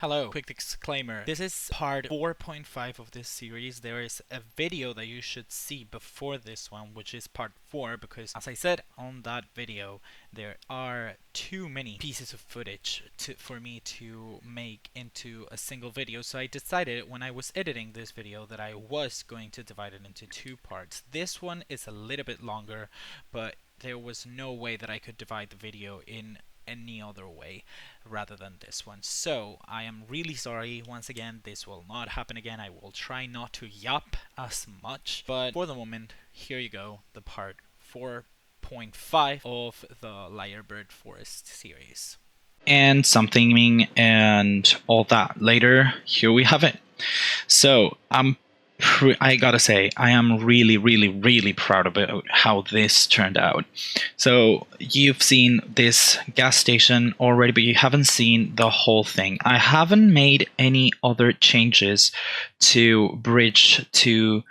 Hello, quick disclaimer. This is part 4.5 of this series. There is a video that you should see before this one, which is part 4, because as I said on that video, there are too many pieces of footage for me to make into a single video. So I decided when I was editing this video that I was going to divide it into two parts. This one is a little bit longer, but there was no way that I could divide the video in any other way rather than this one. So I am really sorry. Once again, this will not happen again. I will try not to yap as much, but for the moment, here you go, the part 4.5 of the Lirebird Forest series. And some theming and all that later. Here we have it. So I gotta say, I am really proud about how this turned out. So you've seen this gas station already, but you haven't seen the whole thing. I haven't made any other changes to bridge to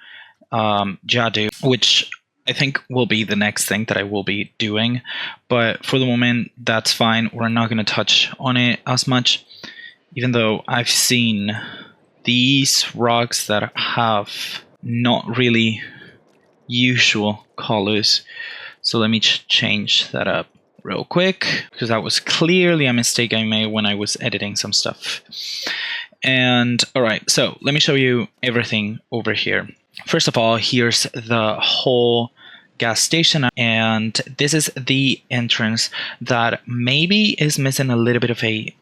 Jadu, which I think will be the next thing that I will be doing. But for the moment, that's fine. We're not going to touch on it as much, even though I've seen these rocks that have not really usual colors. So let me change that up real quick, because that was clearly a mistake I made when I was editing some stuff. And alright, so let me show you everything over here. First of all, here's the whole gas station, and this is the entrance that maybe is missing a little bit of a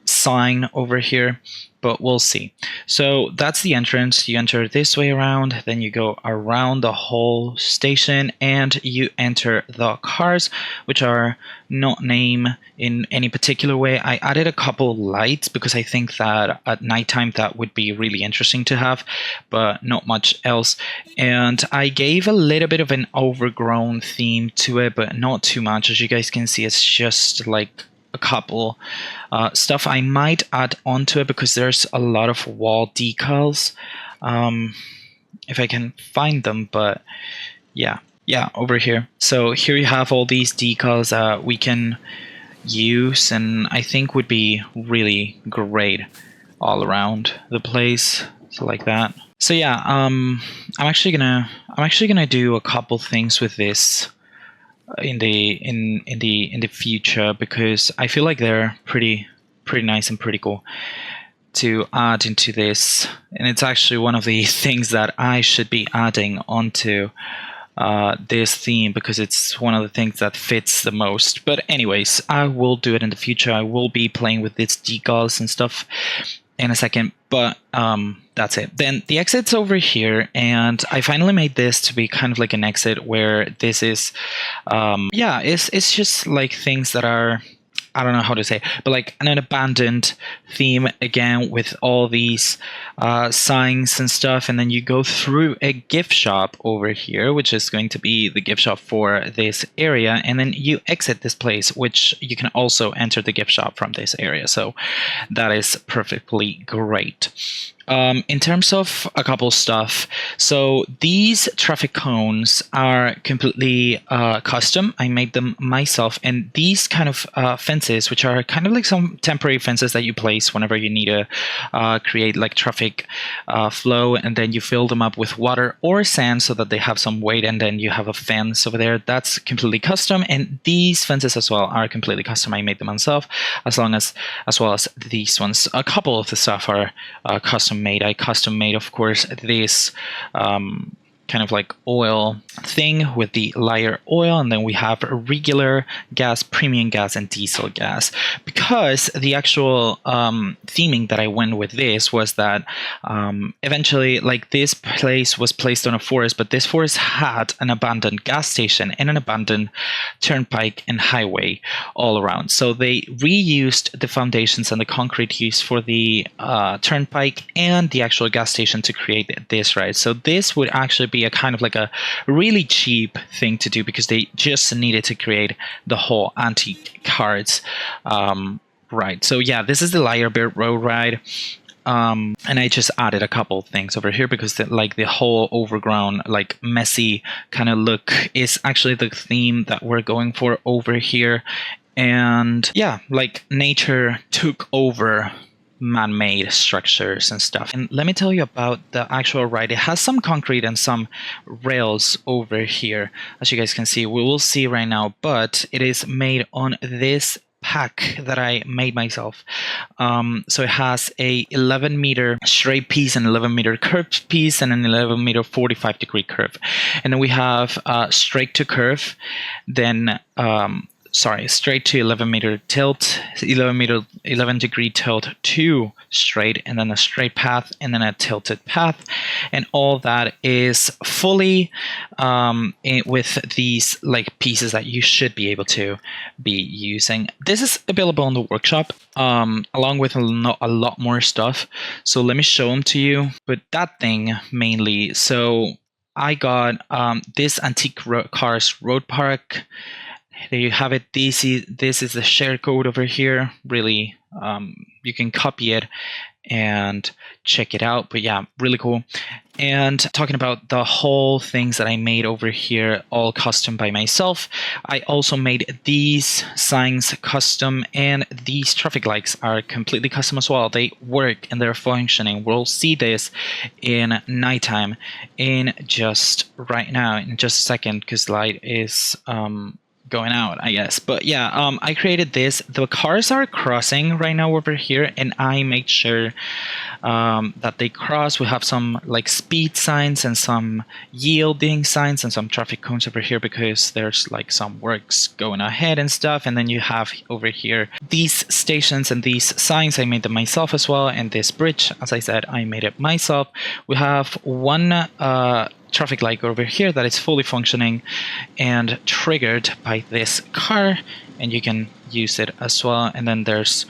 sign over here, but we'll see. So that's the entrance. You enter this way around, then you go around the whole station, and you enter the cars, which are not named in any particular way. I added a couple lights because I think that at nighttime that would be really interesting to have, but not much else. And I gave a little bit of an overgrown theme to it, but not too much. As you guys can see, it's just like a couple stuff I might add onto it, because there's a lot of wall decals if I can find them. But yeah, over here. So here you have all these decals that we can use, and I think would be really great all around the place. So like that. So yeah, I'm actually gonna do a couple things with this in the future, because I feel like they're pretty nice and pretty cool to add into this. And it's actually one of the things that I should be adding onto this theme, because it's one of the things that fits the most. But anyways, I will do it in the future. I will be playing with these decals and stuff in a second, but that's it. Then the exit's over here, and I finally made this to be kind of like an exit where this is it's just like things that are, I don't know how to say, but like an abandoned theme again, with all these signs and stuff. And then you go through a gift shop over here, which is going to be the gift shop for this area. And then you exit this place, which you can also enter the gift shop from this area. So that is perfectly great. In terms of a couple stuff, so these traffic cones are completely custom. I made them myself, and these kind of fences, which are kind of like some temporary fences that you place whenever you need to create like traffic flow, and then you fill them up with water or sand so that they have some weight, and then you have a fence over there. That's completely custom, and these fences as well are completely custom. I made them myself, as well as these ones. A couple of the stuff are custom made. I custom made, of course, this kind of like oil thing with the lighter oil, and then we have regular gas, premium gas, and diesel gas, because the actual theming that I went with this was that eventually, like, this place was placed on a forest, but this forest had an abandoned gas station and an abandoned turnpike and highway all around. So they reused the foundations and the concrete used for the turnpike and the actual gas station to create this, right? So this would actually be a kind of like a really cheap thing to do, because they just needed to create the whole antique cards, right? So yeah, this is the Lirebird road ride. And I just added a couple things over here, because the whole overgrown, like messy kind of look is actually the theme that we're going for over here. And yeah, like nature took over man-made structures and stuff. And let me tell you about the actual ride. It has some concrete and some rails over here, as you guys can see. We will see right now, but it is made on this pack that I made myself. So it has a 11-meter straight piece, an 11-meter curved piece, and an 11-meter 45-degree curve. And then we have straight to curve, then straight to 11-meter tilt, 11-degree tilt to straight, and then a straight path, and then a tilted path, and all that is fully with these like pieces that you should be able to be using. This is available in the workshop along with a lot more stuff. So let me show them to you. But that thing mainly. So I got this antique cars road park. There you have it. This is the share code over here. Really, you can copy it and check it out. But yeah, really cool. And talking about the whole things that I made over here, all custom by myself. I also made these signs custom, and these traffic lights are completely custom as well. They work and they're functioning. We'll see this in nighttime in just right now, in just a second, because light is going out, I guess. But yeah, I created this. The cars are crossing right now over here, and I made sure that they cross. We have some like speed signs and some yielding signs and some traffic cones over here because there's like some works going ahead and stuff. And then you have over here these stations and these signs. I made them myself as well. And this bridge, as I said, I made it myself. We have one traffic light over here that is fully functioning and triggered by this car, and you can use it as well. And then there's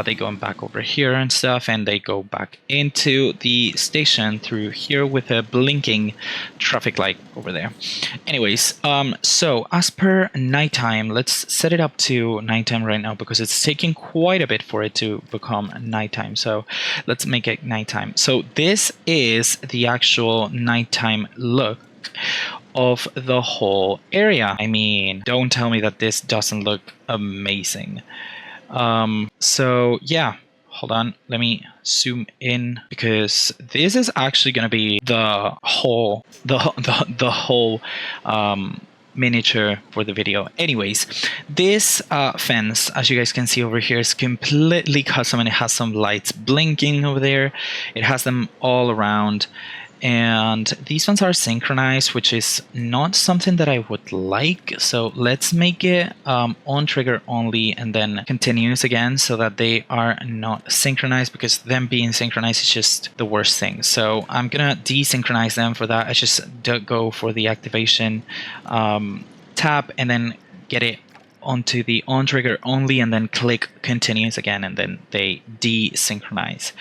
they go back over here and stuff, and they go back into the station through here with a blinking traffic light over there. Anyways, so as per nighttime, let's set it up to nighttime right now because it's taking quite a bit for it to become nighttime. So let's make it nighttime. So this is the actual nighttime look of the whole area. I mean, don't tell me that this doesn't look amazing. So yeah, hold on, let me zoom in because this is actually going to be the whole miniature for the video. Anyways, this fence, as you guys can see over here, is completely custom, and it has some lights blinking over there. It has them all around. And these ones are synchronized, which is not something that I would like. So let's make it on trigger only and then continuous again so that they are not synchronized, because them being synchronized is just the worst thing. So I'm gonna desynchronize them. For that, I just go for the activation tab and then get it onto the on trigger only, and then click continuous again, and then they desynchronize.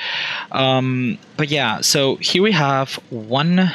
But yeah, so here we have one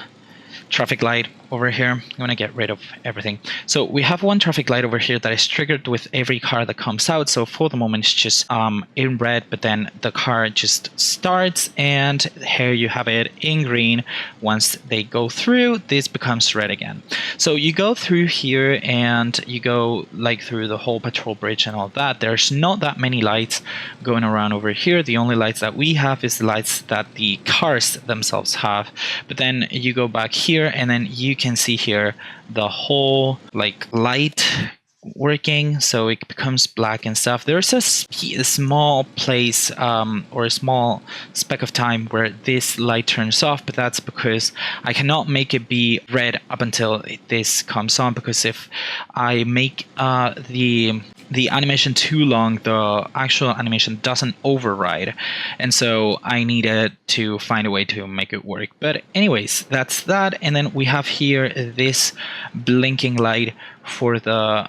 traffic light over here. I'm gonna get rid of everything. So we have one traffic light over here that is triggered with every car that comes out. So for the moment it's just in red, but then the car just starts, and here you have it in green. Once they go through, this becomes red again. So you go through here and you go like through the whole patrol bridge and all that. There's not that many lights going around over here. The only lights that we have is the lights that the cars themselves have. But then you go back here, and then you can see here the whole like light working, so it becomes black and stuff. There's a small place or a small speck of time where this light turns off, but that's because I cannot make it be red up until this comes on, because if I make the animation too long, the actual animation doesn't override, and so I needed to find a way to make it work. But anyways, that's that. And then we have here this blinking light for the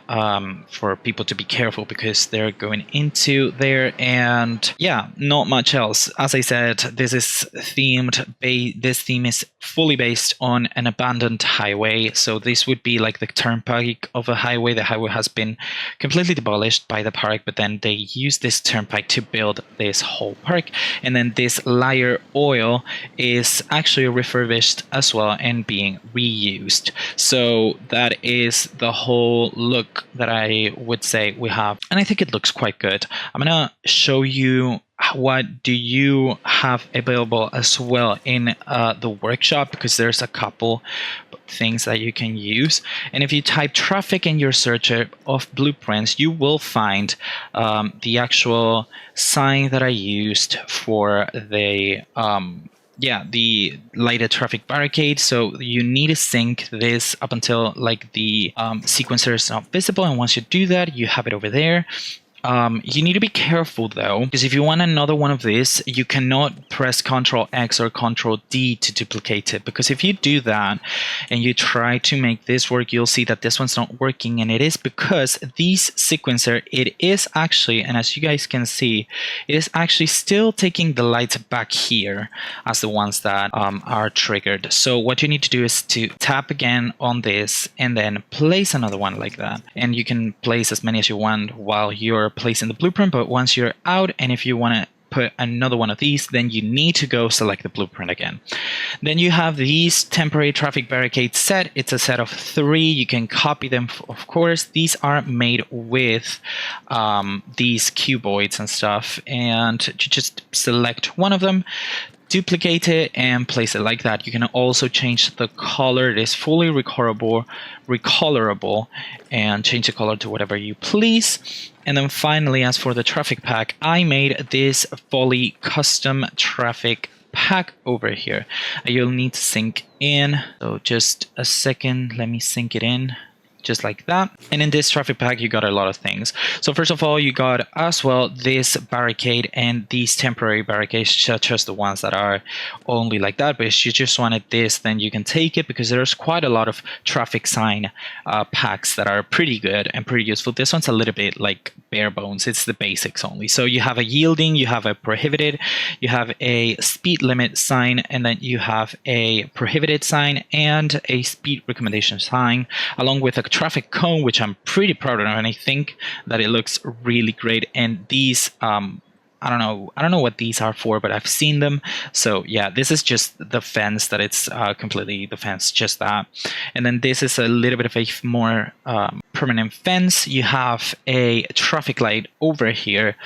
for people to be careful because they're going into there. And yeah, not much else. As I said, this is themed. This theme is fully based on an abandoned highway. So this would be like the turnpike of a highway. The highway has been completely demolished by the park, but then they use this turnpike to build this whole park. And then this Liar oil is actually refurbished as well and being reused. So that is the whole look that I would say we have, and I think it looks quite good. I'm gonna show you what do you have available as well in the workshop, because there's a couple things that you can use. And if you type traffic in your searcher of blueprints, you will find the actual sign that I used for the the lighted traffic barricade. So you need to sync this up until like the sequencer is not visible, and once you do that, you have it over there. You need to be careful though, because if you want another one of these, you cannot press Ctrl X or Ctrl D to duplicate it, because if you do that and you try to make this work, you'll see that this one's not working, and it is because these sequencer, it is actually, and as you guys can see, it is actually still taking the lights back here as the ones that are triggered. So what you need to do is to tap again on this and then place another one like that, and you can place as many as you want while you're placing the blueprint. But once you're out, and if you want to put another one of these, then you need to go select the blueprint again. Then you have these temporary traffic barricades set. It's a set of 3. You can copy them, of course. These are made with these cuboids and stuff, and you just select one of them, duplicate it, and place it like that. You can also change the color. It is fully recolorable, and change the color to whatever you please. And then finally, as for the traffic pack, I made this fully custom traffic pack over here. You'll need to sync in. So just a second, let me sync it in. Just like that. And in this traffic pack, you got a lot of things. So first of all, you got as well this barricade and these temporary barricades, such as the ones that are only like that. But if you just wanted this, then you can take it, because there's quite a lot of traffic sign packs that are pretty good and pretty useful. This one's a little bit like bare bones. It's the basics only. So you have a yielding, you have a prohibited, you have a speed limit sign, and then you have a prohibited sign and a speed recommendation sign, along with a traffic cone, which I'm pretty proud of, and I think that it looks really great. And these I don't know what these are for, but I've seen them. So yeah, this is just the fence, that it's completely the fence, just that. And then this is a little bit of a more permanent fence. You have a traffic light over here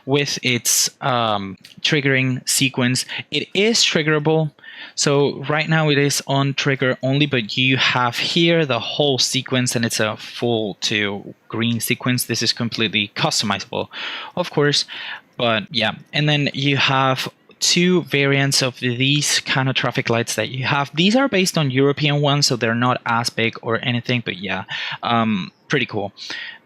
with its triggering sequence. It is triggerable. So right now it is on trigger only, but you have here the whole sequence, and it's a full to green sequence. This is completely customizable, of course. But yeah, and then you have 2 variants of these kind of traffic lights that you have. These are based on European ones, so they're not as big or anything, but yeah, pretty cool.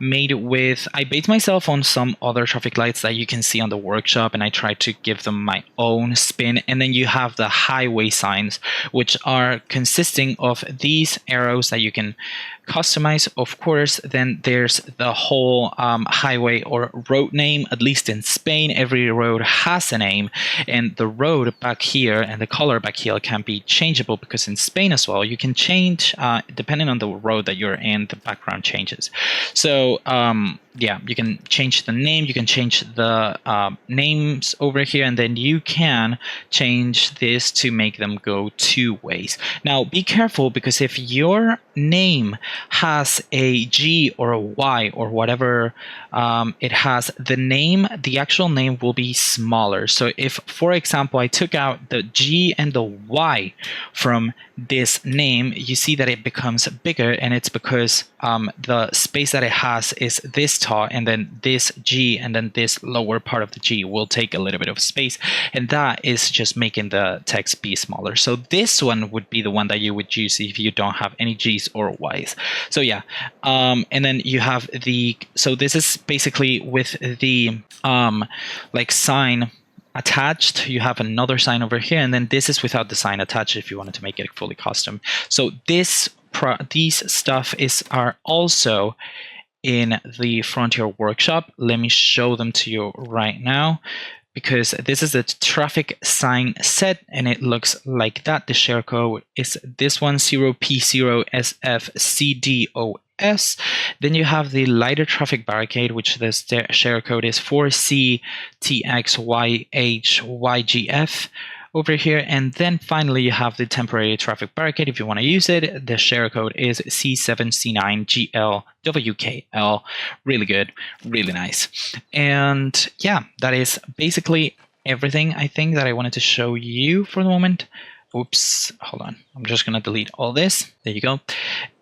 Made with, I based myself on some other traffic lights that you can see on the workshop, and I tried to give them my own spin. And then you have the highway signs, which are consisting of these arrows that you can customize, of course. Then there's the whole highway or road name. At least in Spain, every road has a name, and the road back here and the color back here can be changeable, because in Spain as well, you can change depending on the road that you're in, the background changes. So yeah, you can change the name, you can change the names over here, and then you can change this to make them go 2 ways. Now be careful, because if your name has a G or a Y or whatever it has, the actual name will be smaller. So if, for example, I took out the G and the Y from this name, you see that it becomes bigger, and it's because the space that it has is this tall, and then this G and then this lower part of the G will take a little bit of space, and that is just making the text be smaller. So this one would be the one that you would use if you don't have any G's or Y's. So yeah, and then you have so this is basically with the like sign attached. You have another sign over here, and then this is without the sign attached if you wanted to make it fully custom. So these stuff are also in the Frontier workshop. Let me show them to you right now, because this is a traffic sign set, and it looks like that. The share code is this one, 0P0SFCDOS. Then you have the lighter traffic barricade, which the share code is 4CTXYHYGF. over here. And then finally, you have the temporary traffic barricade if you want to use it. The share code is C7C9GLWKL. Really good, really nice. And yeah, that is basically everything I think that I wanted to show you for the moment. Oops, hold on. I'm just going to delete all this. There you go.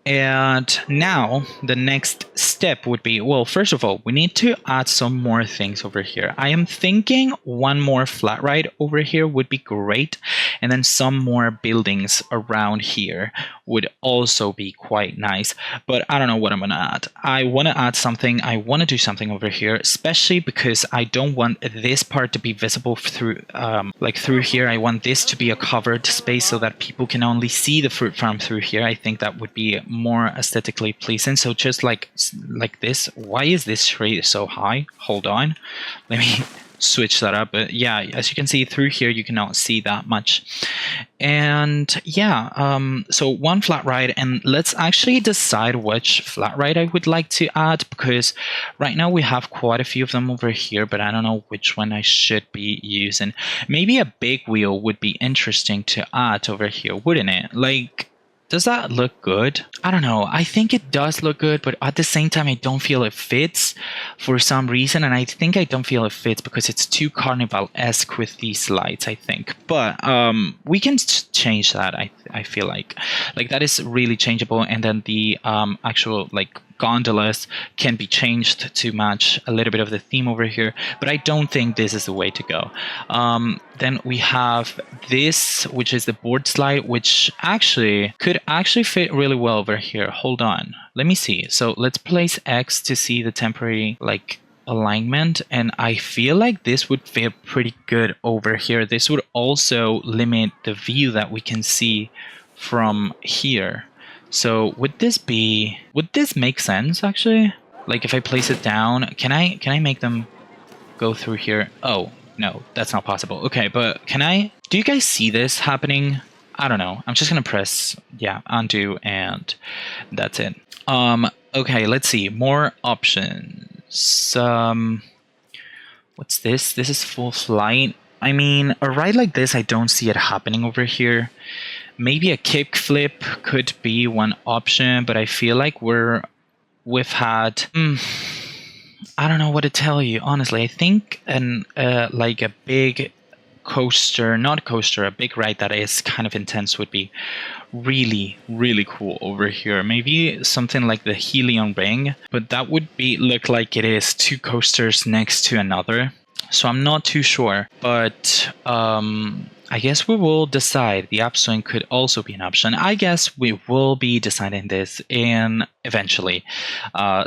And now the next step would be, well, first of all, we need to add some more things over here. I am thinking one more flat ride over here would be great. And then some more buildings around here would also be quite nice. But I don't know what I'm going to add. I want to add something. I want to do something over here, especially because I don't want this part to be visible through, like through here. I want this to be a covered space so that people can only see the fruit farm through here. I think that would be more aesthetically pleasing. So just like this. Why is this tree so high? Hold on, let me switch that up. But yeah, as you can see through here, you cannot see that much. And yeah, so one flat ride, and let's actually decide which flat ride I would like to add, because right now we have quite a few of them over here, but I don't know which one I should be using. Maybe a big wheel would be interesting to add over here, wouldn't it? Like, does that look good? I don't know. I think it does look good, but at the same time, I don't feel it fits for some reason. And I think I don't feel it fits because it's too carnival-esque with these lights, I think. But we can change that, I feel like. Like, that is really changeable. And then the actual, like, gondolas can be changed to match a little bit of the theme over here, but I don't think this is the way to go. Then we have this, which is the board slide, which actually could actually fit really well over here. Hold on, let me see. So let's place X to see the temporary like alignment, and I feel like this would fit pretty good over here. This would also limit the view that we can see from here. So would this make sense actually? Like if I place it down, can I make them go through here? Oh, no, that's not possible. Okay, but do you guys see this happening? I don't know. I'm just gonna press, yeah, undo, and that's it. Okay, let's see, more options. What's this? This is full flight. I mean, a ride like this, I don't see it happening over here. Maybe a kickflip could be one option, but I feel like we've had. I don't know what to tell you, honestly. I think like a big coaster, not coaster, a big ride that is kind of intense would be really, really cool over here. Maybe something like the Helium Ring, but that would look like it is two coasters next to another. So I'm not too sure, but I guess we will decide. The upswing could also be an option. I guess we will be deciding this eventually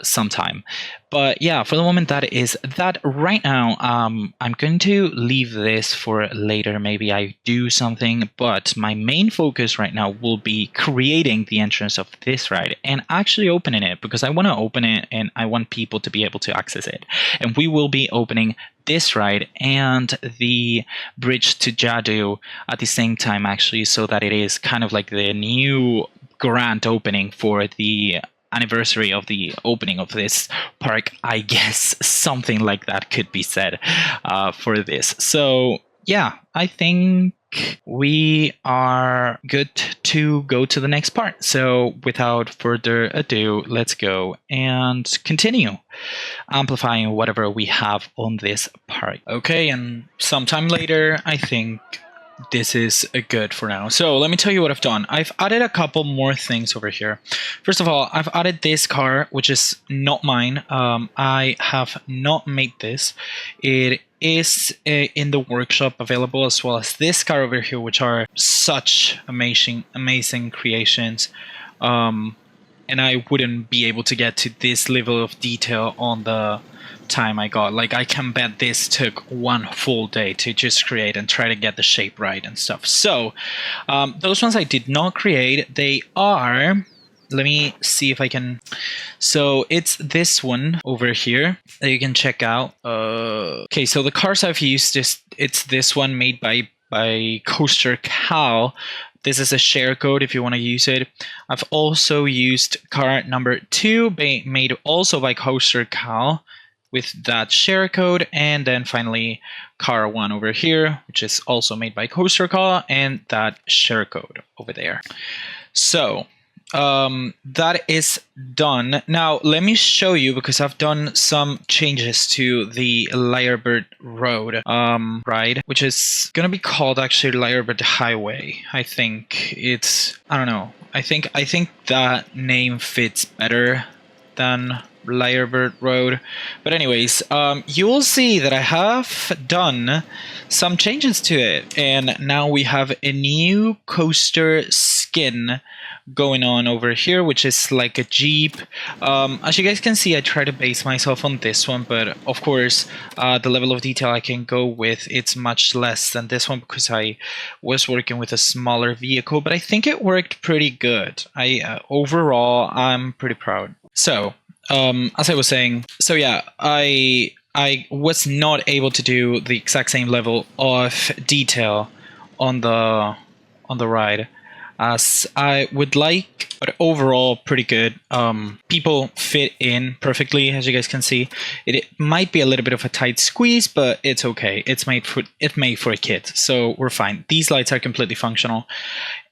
sometime. But yeah, for the moment, that is that. Right now, I'm going to leave this for later. Maybe I do something, but my main focus right now will be creating the entrance of this ride and actually opening it, because I want to open it and I want people to be able to access it. And we will be opening this ride and the bridge to Jadu at the same time, actually, so that it is kind of like the new grand opening for the anniversary of the opening of this park. I guess something like that could be said for this. So yeah, I think we are good to go to the next part. So without further ado, let's go and continue amplifying whatever we have on this park. Okay, and sometime later, I think this is good for now. So let me tell you what I've done. I've added a couple more things over here. First of all, I've added this car, which is not mine. I have not made this. It is in the workshop available, as well as this car over here, which are such amazing creations. And I wouldn't be able to get to this level of detail on the time I got. Like, I can bet this took one full day to just create and try to get the shape right and stuff. So those ones I did not create. They are, let me see if I can. So it's this one over here that you can check out. Okay, so the cars I've used it's this one made by Coaster Cal. This is a share code if you want to use it. I've also used car number 2 made also by Coaster Cal, with that share code, and then finally car 1 over here, which is also made by Coaster Call, and that share code over there. So that is done. Now let me show you, because I've done some changes to the Lirebird Road ride, which is gonna be called actually Lirebird Highway. I think it's, I don't know, I think that name fits better than Lirebird Road. But anyways, you will see that I have done some changes to it, and now we have a new coaster skin going on over here, which is like a Jeep. As you guys can see, I try to base myself on this one, but of course the level of detail I can go with, it's much less than this one because I was working with a smaller vehicle, but I think it worked pretty good. Overall, I'm pretty proud. So as I was saying, so yeah, I was not able to do the exact same level of detail on the ride as I would like, but overall pretty good. People fit in perfectly, as you guys can see. It might be a little bit of a tight squeeze, but it's okay. It's made for a kid, so we're fine. These lights are completely functional,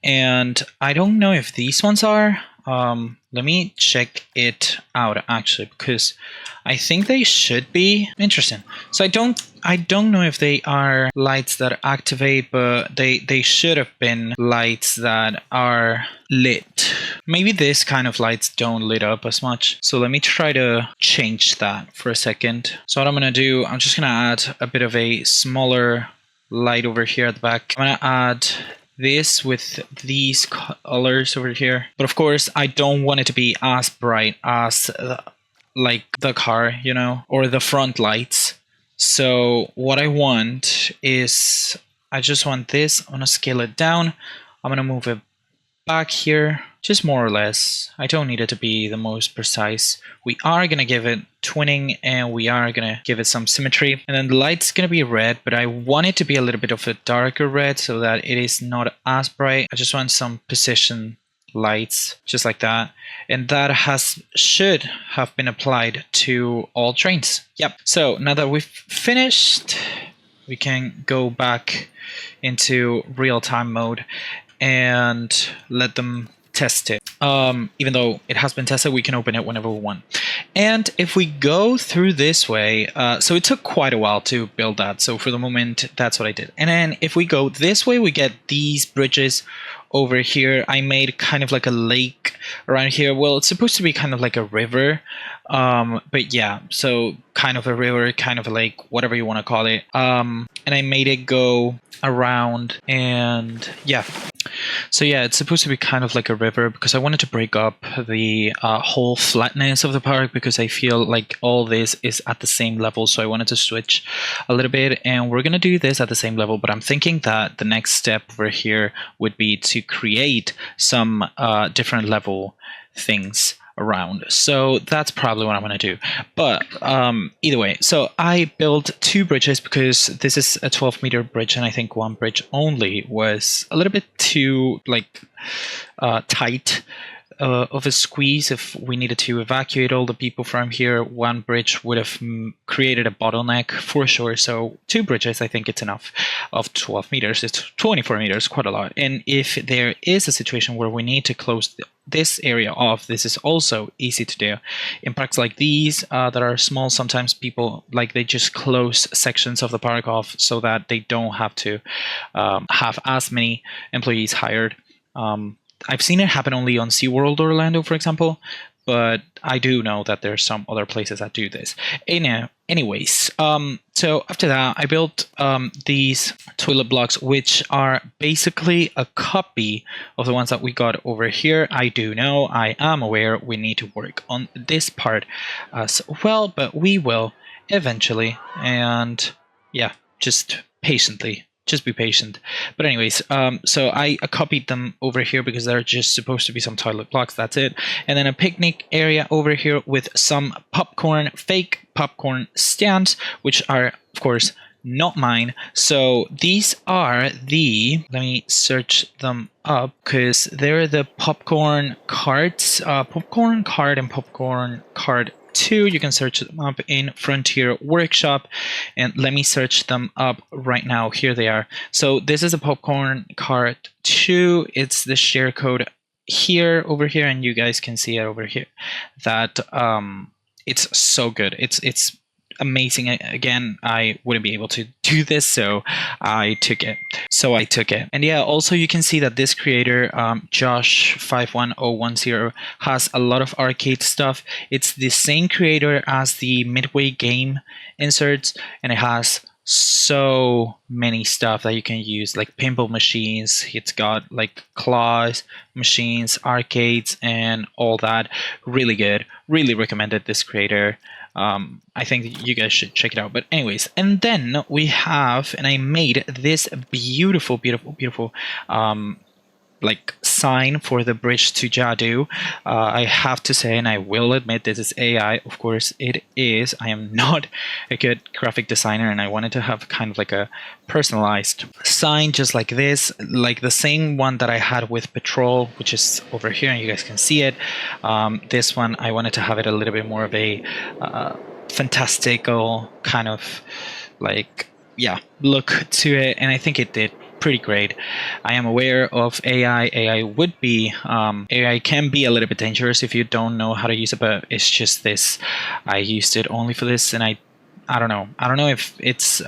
and I don't know if these ones are. Let me check it out actually, because I think they should be. Interesting. So I don't know if they are lights that activate, but they should have been lights that are lit. Maybe this kind of lights don't lit up as much. So let me try to change that for a second. So what I'm gonna do, I'm just gonna add a bit of a smaller light over here at the back. I'm gonna add this with these colors over here, but of course I don't want it to be as bright as like the car, you know, or the front lights. So what I want is, I just want this, I'm gonna scale it down, I'm gonna move it back here, just more or less. I don't need it to be the most precise. We are gonna give it twinning, and we are gonna give it some symmetry, and then the light's gonna be red, but I want it to be a little bit of a darker red so that it is not as bright. I just want some position lights, just like that, and that should have been applied to all trains. Yep. So now that we've finished, we can go back into real-time mode and let them test it. Even though it has been tested, we can open it whenever we want. And if we go through this way, so it took quite a while to build that, so for the moment that's what I did. And then if we go this way, we get these bridges over here. I made kind of like a lake around here. Well, it's supposed to be kind of like a river, but yeah, so kind of a river, kind of a lake, whatever you want to call it. And I made it go around, and yeah. So yeah, it's supposed to be kind of like a river because I wanted to break up the whole flatness of the park, because I feel like all this is at the same level, so I wanted to switch a little bit, and we're gonna do this at the same level, but I'm thinking that the next step over here would be to create some different level things around. So that's probably what I'm going to do. But either way, so I built 2 bridges because this is a 12-meter bridge, and I think one bridge only was a little bit too like tight of a squeeze. If we needed to evacuate all the people from here, one bridge would have created a bottleneck for sure. So 2 bridges, I think it's enough. Of 12 meters, it's 24 meters, quite a lot. And if there is a situation where we need to close this area off, this is also easy to do. In parks like these that are small, sometimes people they just close sections of the park off so that they don't have to have as many employees hired. I've seen it happen only on SeaWorld Orlando, for example, but I do know that there's some other places that do this. Anyways, so after that, I built these toilet blocks, which are basically a copy of the ones that we got over here. I am aware we need to work on this part as well, but we will eventually, and yeah, just patiently. Just be patient. But anyways, so I copied them over here because they're just supposed to be some toilet blocks, that's it. And then a picnic area over here with some fake popcorn stands, which are, of course, not mine. So these are let me search them up, because they're the popcorn carts, popcorn cart and popcorn cart 2. You can search them up in Frontier Workshop, and let me search them up right now. Here they are. So this is a Popcorn Cart 2. It's the share code here, over here, and you guys can see it over here. That it's so good. It's amazing. Again, I wouldn't be able to do this, so I took it. And yeah, also you can see that this creator, Josh51010, has a lot of arcade stuff. It's the same creator as the Midway game inserts, and it has so many stuff that you can use, like pinball machines. It's got like claws machines, arcades, and all that. Really good. Really recommended this creator. I think you guys should check it out. But anyways, and then we have, and I made this beautiful like sign for the bridge to Jadu. I have to say, and I will admit, this is AI. Of course it is. I am not a good graphic designer, and I wanted to have kind of like a personalized sign just like this, like the same one that I had with Patrol, which is over here, and you guys can see it. This one, I wanted to have it a little bit more of a fantastical kind of like, yeah, look to it, and I think it did pretty great. I am aware of AI. AI can be a little bit dangerous if you don't know how to use it, but it's just this. I used it only for this, and I don't know if it's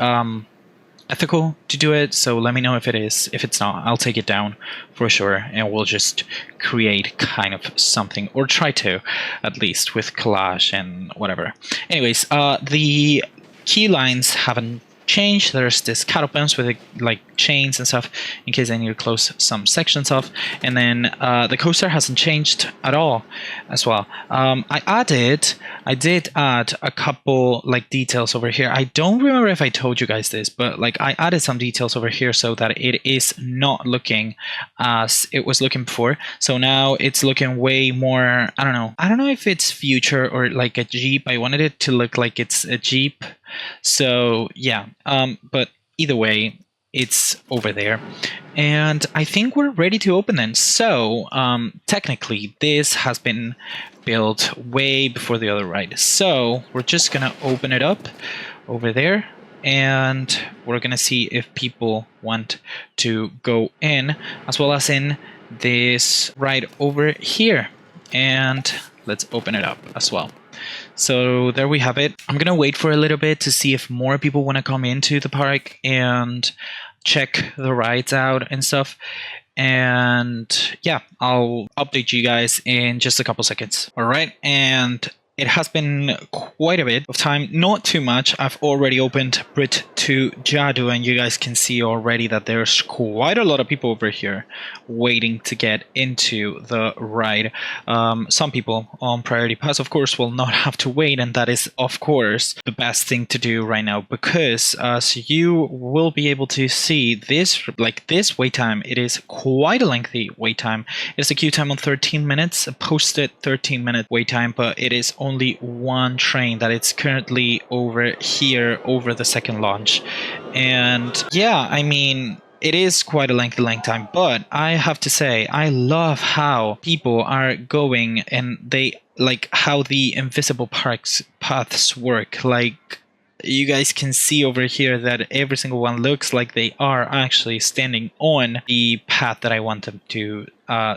ethical to do it, so let me know if it is. If it's not, I'll take it down for sure, and we'll just create kind of something, or try to, at least, with collage and whatever. Anyways, the key lines haven't changed. There's this cattle pens with like chains and stuff in case I need to close some sections off, and then the coaster hasn't changed at all as well. I did add a couple like details over here. I don't remember if I told you guys this, but like I added some details over here so that it is not looking as it was looking before. So now it's looking way more, I don't know if it's future or like a Jeep. I wanted it to look like it's a Jeep. So yeah, but either way, it's over there, and I think we're ready to open then. So technically this has been built way before the other ride, so we're just gonna open it up over there, and we're gonna see if people want to go in, as well as in this ride over here, and let's open it up as well. So there we have it. I'm gonna wait for a little bit to see if more people want to come into the park and check the rides out and stuff. And yeah, I'll update you guys in just a couple seconds. All right, and it has been quite a bit of time, not too much. I've already opened Bridge to Jadu, and you guys can see already that there's quite a lot of people over here waiting to get into the ride. Some people on Priority Pass, of course, will not have to wait, and that is, of course, the best thing to do right now, because as you will be able to see, this wait time, it is quite a lengthy wait time. It's a queue time of 13 minutes, a posted 13-minute wait time, but it is only one train that it's currently over here over the second launch. And yeah, I mean, it is quite a lengthy time, but I have to say, I love how people are going, and they like how the invisible parks paths work. Like, you guys can see over here that every single one looks like they are actually standing on the path that I want them to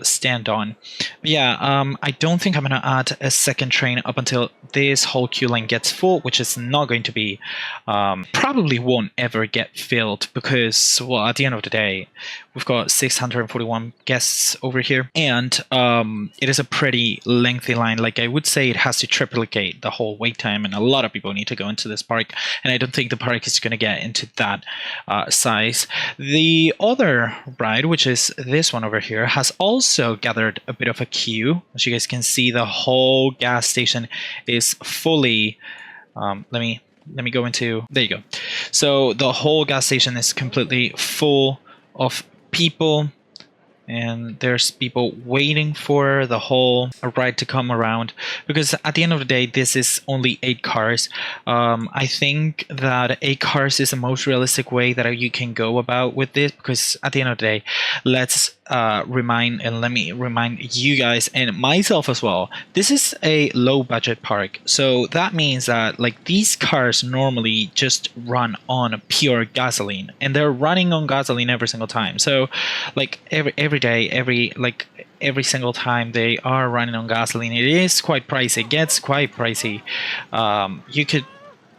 stand on. But yeah, I don't think I'm gonna add a second train up until this whole queue line gets full, which is not going to be, probably won't ever get filled, because, well, at the end of the day, we've got 641 guests over here, and it is a pretty lengthy line. Like, I would say it has to triplicate the whole wait time, and a lot of people need to go into this park, and I don't think the park is going to get into that size. The other ride, which is this one over here, has also gathered a bit of a queue. As you guys can see, the whole gas station is fully, let me go into, there you go. So the whole gas station is completely full of people, and there's people waiting for the whole ride to come around, because at the end of the day, this is only 8 cars. I think that 8 cars is the most realistic way that you can go about with this, because at the end of the day, let's let me remind you guys and myself as well. This is a low budget park, so that means that like these cars normally just run on pure gasoline, and they're running on gasoline every single time. So like every day, every single time they are running on gasoline, it is quite pricey. It gets quite pricey. You could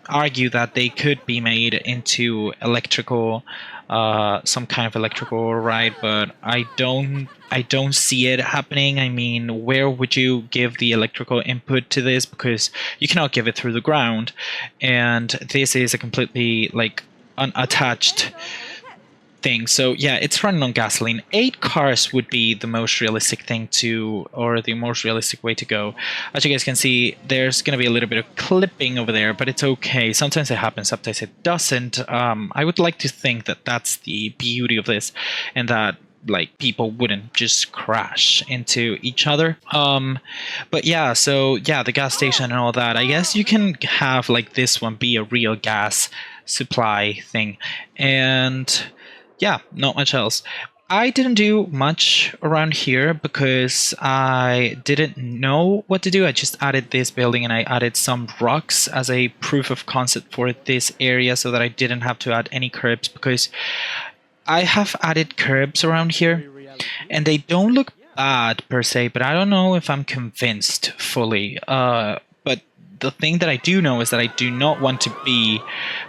argue that they could be made into electrical, some kind of electrical ride, but I don't see it happening. I mean, where would you give the electrical input to this? Because you cannot give it through the ground, and this is a completely like unattached thing. So yeah, it's running on gasoline. 8 cars would be the most realistic thing to, or the most realistic way to go. As you guys can see, there's going to be a little bit of clipping over there, but it's okay. Sometimes it happens, sometimes it doesn't. I would like to think that that's the beauty of this, and that like people wouldn't just crash into each other. But yeah, so yeah, the gas station and all that, I guess you can have like this one be a real gas supply thing. And yeah, not much else. I didn't do much around here because I didn't know what to do. I just added this building and I added some rocks as a proof of concept for this area so that I didn't have to add any curbs, because I have added curbs around here and they don't look bad per se, but I don't know if I'm convinced fully. But the thing that I do know is that I do not want to be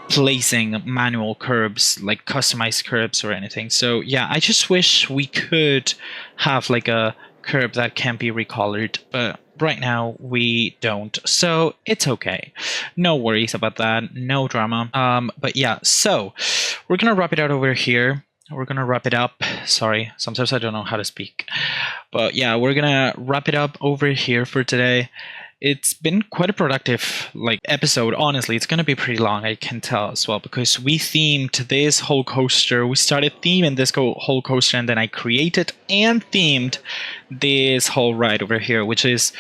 placing manual curbs, like customized curbs or anything. So yeah, I just wish we could have like a curb that can be recolored, but right now we don't, so it's okay. No worries about that, no drama. But yeah, so we're gonna wrap it out over here. We're gonna wrap it up. Sorry, sometimes I don't know how to speak. But yeah, we're gonna wrap it up over here for today. It's been quite a productive like episode. Honestly, it's gonna be pretty long, I can tell as well, because we themed this whole coaster. We started theming this whole coaster, and then I created and themed this whole ride over here, which is,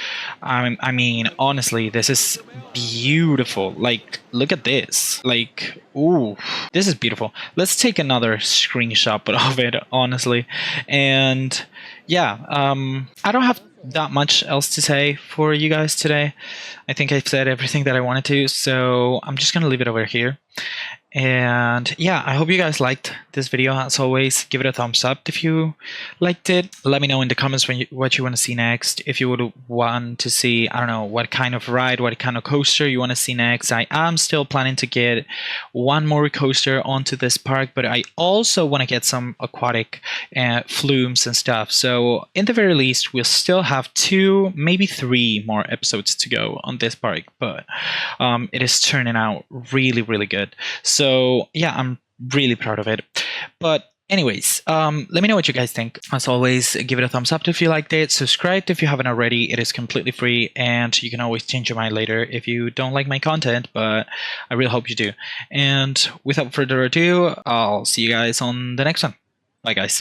I mean, honestly, this is beautiful. Like, look at this. Like, ooh, this is beautiful. Let's take another screenshot of it, honestly. And yeah, I don't have that much else to say for you guys today. I think I've said everything that I wanted to, so I'm just gonna leave it over here. And yeah, I hope you guys liked this video. As always, give it a thumbs up if you liked it. Let me know in the comments what you want to see next. If you would want to see, I don't know, what kind of ride, what kind of coaster you want to see next. I am still planning to get one more coaster onto this park, but I also want to get some aquatic flumes and stuff. So in the very least, we'll still have 2, maybe 3 more episodes to go on this park, but it is turning out really, really good. So yeah, I'm really proud of it. But anyways, let me know what you guys think. As always, give it a thumbs up if you liked it. Subscribe if you haven't already. It is completely free, and you can always change your mind later if you don't like my content, but I really hope you do. And without further ado, I'll see you guys on the next one. Bye guys.